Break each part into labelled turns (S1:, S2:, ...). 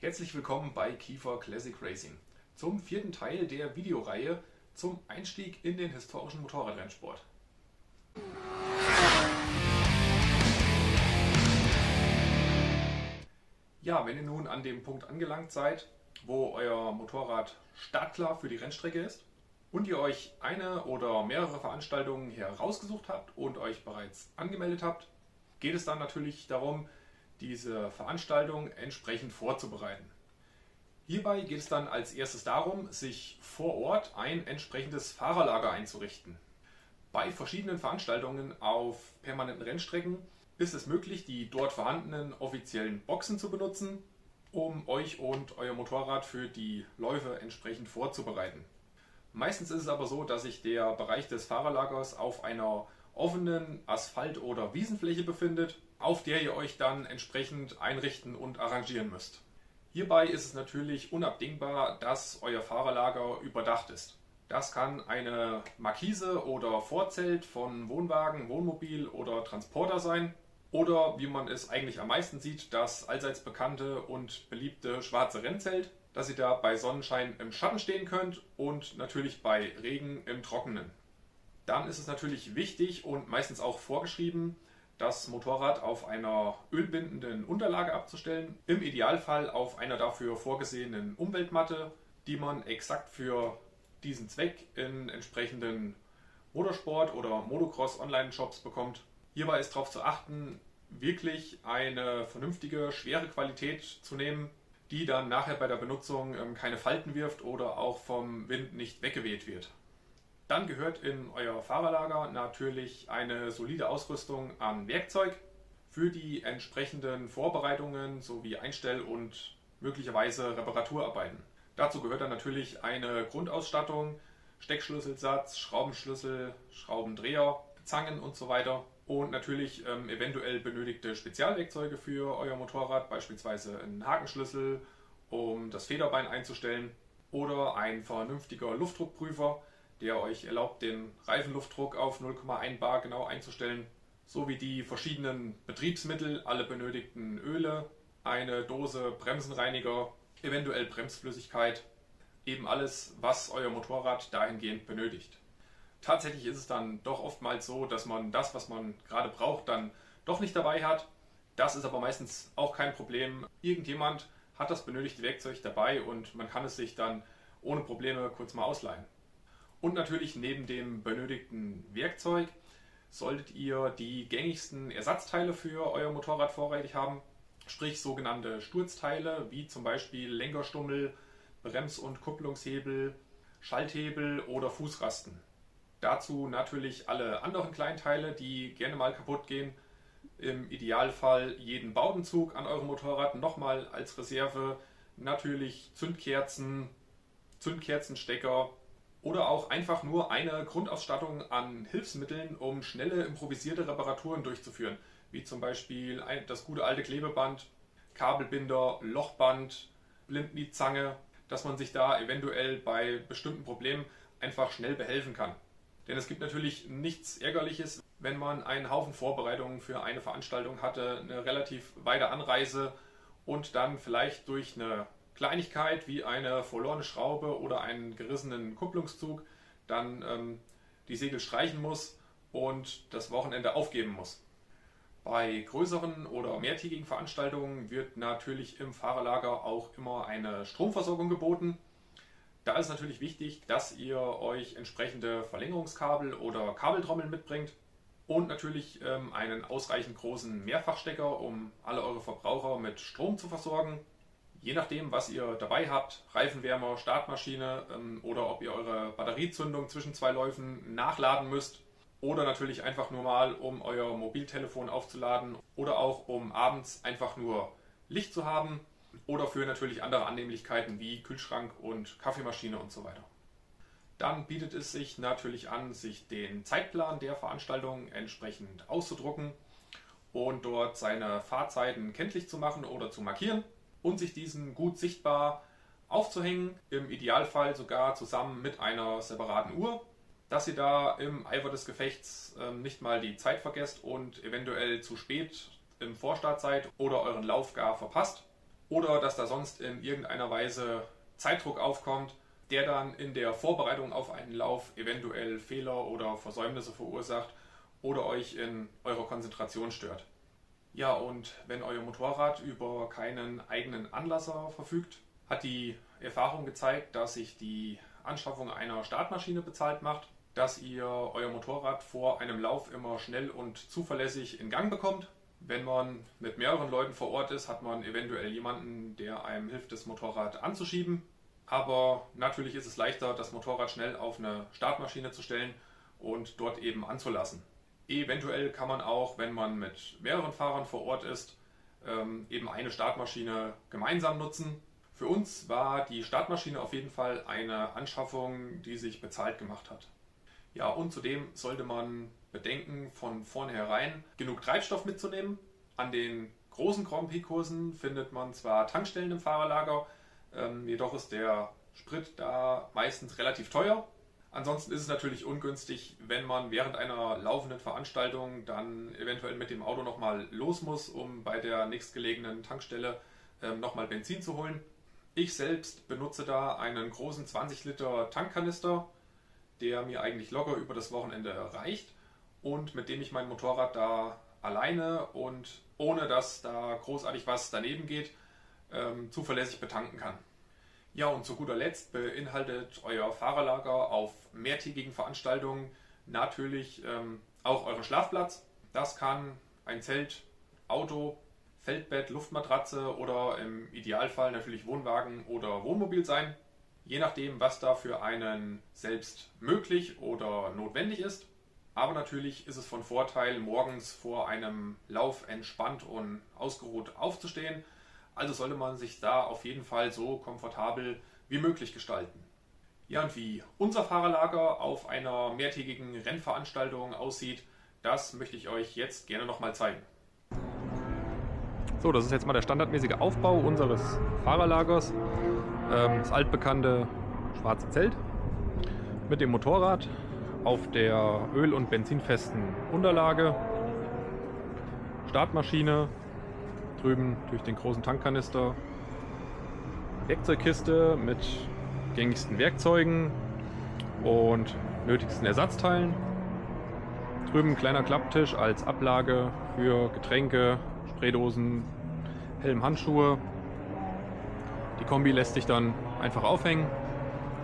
S1: Herzlich willkommen bei Kiefer Classic Racing zum vierten Teil der Videoreihe zum Einstieg in den historischen Motorradrennsport. Ja, wenn ihr nun an dem Punkt angelangt seid, wo euer Motorrad startklar für die Rennstrecke ist und ihr euch eine oder mehrere Veranstaltungen herausgesucht habt und euch bereits angemeldet habt, geht es dann natürlich darum, diese Veranstaltung entsprechend vorzubereiten. Hierbei geht es dann als erstes darum, sich vor Ort ein entsprechendes Fahrerlager einzurichten. Bei verschiedenen Veranstaltungen auf permanenten Rennstrecken ist es möglich, die dort vorhandenen offiziellen Boxen zu benutzen, um euch und euer Motorrad für die Läufe entsprechend vorzubereiten. Meistens ist es aber so, dass sich der Bereich des Fahrerlagers auf einer offenen Asphalt- oder Wiesenfläche befindet, auf der ihr euch dann entsprechend einrichten und arrangieren müsst. Hierbei ist es natürlich unabdingbar, dass euer Fahrerlager überdacht ist. Das kann eine Markise oder Vorzelt von Wohnwagen, Wohnmobil oder Transporter sein. Oder wie man es eigentlich am meisten sieht, das allseits bekannte und beliebte schwarze Rennzelt, dass ihr da bei Sonnenschein im Schatten stehen könnt und natürlich bei Regen im Trockenen. Dann ist es natürlich wichtig und meistens auch vorgeschrieben, das Motorrad auf einer ölbindenden Unterlage abzustellen, im Idealfall auf einer dafür vorgesehenen Umweltmatte, die man exakt für diesen Zweck in entsprechenden Motorsport- oder Motocross-Online-Shops bekommt. Hierbei ist darauf zu achten, wirklich eine vernünftige, schwere Qualität zu nehmen, die dann nachher bei der Benutzung keine Falten wirft oder auch vom Wind nicht weggeweht wird. Dann gehört in euer Fahrerlager natürlich eine solide Ausrüstung an Werkzeug für die entsprechenden Vorbereitungen sowie Einstell- und möglicherweise Reparaturarbeiten. Dazu gehört dann natürlich eine Grundausstattung, Steckschlüsselsatz, Schraubenschlüssel, Schraubendreher, Zangen und so weiter. Und natürlich eventuell benötigte Spezialwerkzeuge für euer Motorrad, beispielsweise ein Hakenschlüssel, um das Federbein einzustellen, oder ein vernünftiger Luftdruckprüfer, der euch erlaubt, den Reifenluftdruck auf 0,1 bar genau einzustellen, sowie die verschiedenen Betriebsmittel, alle benötigten Öle, eine Dose Bremsenreiniger, eventuell Bremsflüssigkeit, eben alles, was euer Motorrad dahingehend benötigt. Tatsächlich ist es dann doch oftmals so, dass man das, was man gerade braucht, dann doch nicht dabei hat. Das ist aber meistens auch kein Problem. Irgendjemand hat das benötigte Werkzeug dabei und man kann es sich dann ohne Probleme kurz mal ausleihen. Und natürlich neben dem benötigten Werkzeug solltet ihr die gängigsten Ersatzteile für euer Motorrad vorrätig haben, sprich sogenannte Sturzteile wie zum Beispiel Lenkerstummel, Brems- und Kupplungshebel, Schalthebel oder Fußrasten. Dazu natürlich alle anderen Kleinteile, die gerne mal kaputt gehen. Im Idealfall jeden Bowdenzug an eurem Motorrad nochmal als Reserve. Natürlich Zündkerzen, Zündkerzenstecker oder auch einfach nur eine Grundausstattung an Hilfsmitteln, um schnelle improvisierte Reparaturen durchzuführen. Wie zum Beispiel das gute alte Klebeband, Kabelbinder, Lochband, Blindenliedzange, dass man sich da eventuell bei bestimmten Problemen einfach schnell behelfen kann. Denn es gibt natürlich nichts Ärgerliches, wenn man einen Haufen Vorbereitungen für eine Veranstaltung hatte, eine relativ weite Anreise und dann vielleicht durch eine Kleinigkeit wie eine verlorene Schraube oder einen gerissenen Kupplungszug dann die Segel streichen muss und das Wochenende aufgeben muss. Bei größeren oder mehrtägigen Veranstaltungen wird natürlich im Fahrerlager auch immer eine Stromversorgung geboten. Da ist natürlich wichtig, dass ihr euch entsprechende Verlängerungskabel oder Kabeltrommeln mitbringt und natürlich einen ausreichend großen Mehrfachstecker, um alle eure Verbraucher mit Strom zu versorgen. Je nachdem, was ihr dabei habt, Reifenwärmer, Startmaschine oder ob ihr eure Batteriezündung zwischen zwei Läufen nachladen müsst oder natürlich einfach nur mal, um euer Mobiltelefon aufzuladen oder auch um abends einfach nur Licht zu haben oder für natürlich andere Annehmlichkeiten wie Kühlschrank und Kaffeemaschine und so weiter. Dann bietet es sich natürlich an, sich den Zeitplan der Veranstaltung entsprechend auszudrucken und dort seine Fahrzeiten kenntlich zu machen oder zu markieren und sich diesen gut sichtbar aufzuhängen, im Idealfall sogar zusammen mit einer separaten Uhr, dass ihr da im Eifer des Gefechts nicht mal die Zeit vergesst und eventuell zu spät im Vorstart seid oder euren Lauf gar verpasst. oder dass da sonst in irgendeiner Weise Zeitdruck aufkommt, der dann in der Vorbereitung auf einen Lauf eventuell Fehler oder Versäumnisse verursacht oder euch in eurer Konzentration stört. Ja, und wenn euer Motorrad über keinen eigenen Anlasser verfügt, hat die Erfahrung gezeigt, dass sich die Anschaffung einer Startmaschine bezahlt macht, dass ihr euer Motorrad vor einem Lauf immer schnell und zuverlässig in Gang bekommt. Wenn man mit mehreren Leuten vor Ort ist, hat man eventuell jemanden, der einem hilft, das Motorrad anzuschieben. Aber natürlich ist es leichter, das Motorrad schnell auf eine Startmaschine zu stellen und dort eben anzulassen. Eventuell kann man auch, wenn man mit mehreren Fahrern vor Ort ist, eben eine Startmaschine gemeinsam nutzen. Für uns war die Startmaschine auf jeden Fall eine Anschaffung, die sich bezahlt gemacht hat. Ja, und zudem sollte man bedenken, von vornherein genug Treibstoff mitzunehmen. An den großen Grand Prix-Kursen findet man zwar Tankstellen im Fahrerlager, jedoch ist der Sprit da meistens relativ teuer. Ansonsten ist es natürlich ungünstig, wenn man während einer laufenden Veranstaltung dann eventuell mit dem Auto nochmal los muss, um bei der nächstgelegenen Tankstelle nochmal Benzin zu holen. Ich selbst benutze da einen großen 20 Liter Tankkanister, der mir eigentlich locker über das Wochenende reicht und mit dem ich mein Motorrad da alleine und ohne dass da großartig was daneben geht, zuverlässig betanken kann. Ja, und zu guter Letzt beinhaltet euer Fahrerlager auf mehrtägigen Veranstaltungen natürlich auch euren Schlafplatz. Das kann ein Zelt, Auto, Feldbett, Luftmatratze oder im Idealfall natürlich Wohnwagen oder Wohnmobil sein. Je nachdem, was da für einen selbst möglich oder notwendig ist. Aber natürlich ist es von Vorteil, morgens vor einem Lauf entspannt und ausgeruht aufzustehen. Also sollte man sich da auf jeden Fall so komfortabel wie möglich gestalten. Ja, und wie unser Fahrerlager auf einer mehrtägigen Rennveranstaltung aussieht, das möchte ich euch jetzt gerne nochmal zeigen. So, das ist jetzt mal der standardmäßige Aufbau unseres Fahrerlagers. Das altbekannte schwarze Zelt mit dem Motorrad auf der öl- und benzinfesten Unterlage, Startmaschine, drüben durch den großen Tankkanister, Werkzeugkiste mit gängigsten Werkzeugen und nötigsten Ersatzteilen. Drüben ein kleiner Klapptisch als Ablage für Getränke, Spraydosen, Helm, Handschuhe. Die Kombi lässt sich dann einfach aufhängen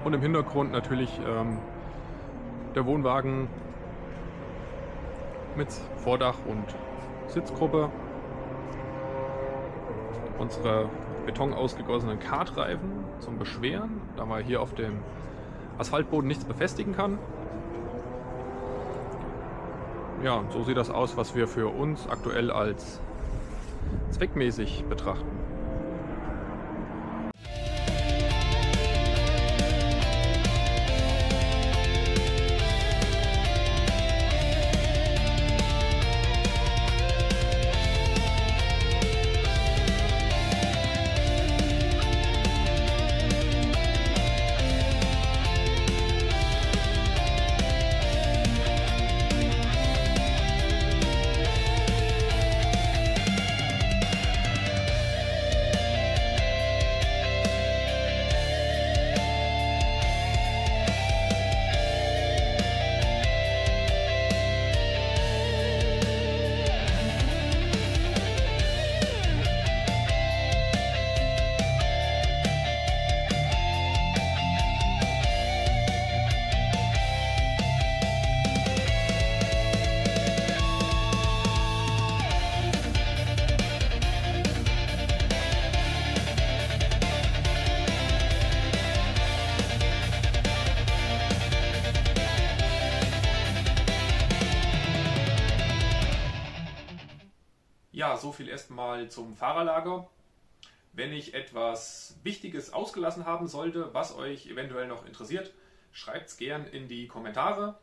S1: und im Hintergrund natürlich der Wohnwagen mit Vordach und Sitzgruppe. Unsere betonausgegossenen Kartreifen zum Beschweren, da man hier auf dem Asphaltboden nichts befestigen kann. Ja, und so sieht das aus, was wir für uns aktuell als zweckmäßig betrachten. Ja, so viel erstmal zum Fahrerlager. Wenn ich etwas Wichtiges ausgelassen haben sollte, was euch eventuell noch interessiert, schreibt es gern in die Kommentare.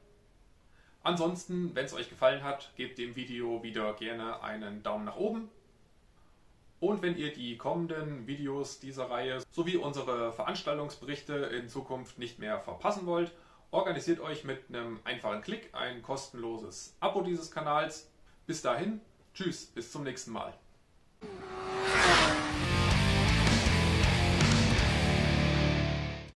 S1: Ansonsten, wenn es euch gefallen hat, gebt dem Video wieder gerne einen Daumen nach oben. Und wenn ihr die kommenden Videos dieser Reihe sowie unsere Veranstaltungsberichte in Zukunft nicht mehr verpassen wollt, organisiert euch mit einem einfachen Klick ein kostenloses Abo dieses Kanals. Bis dahin, tschüss, bis zum nächsten Mal.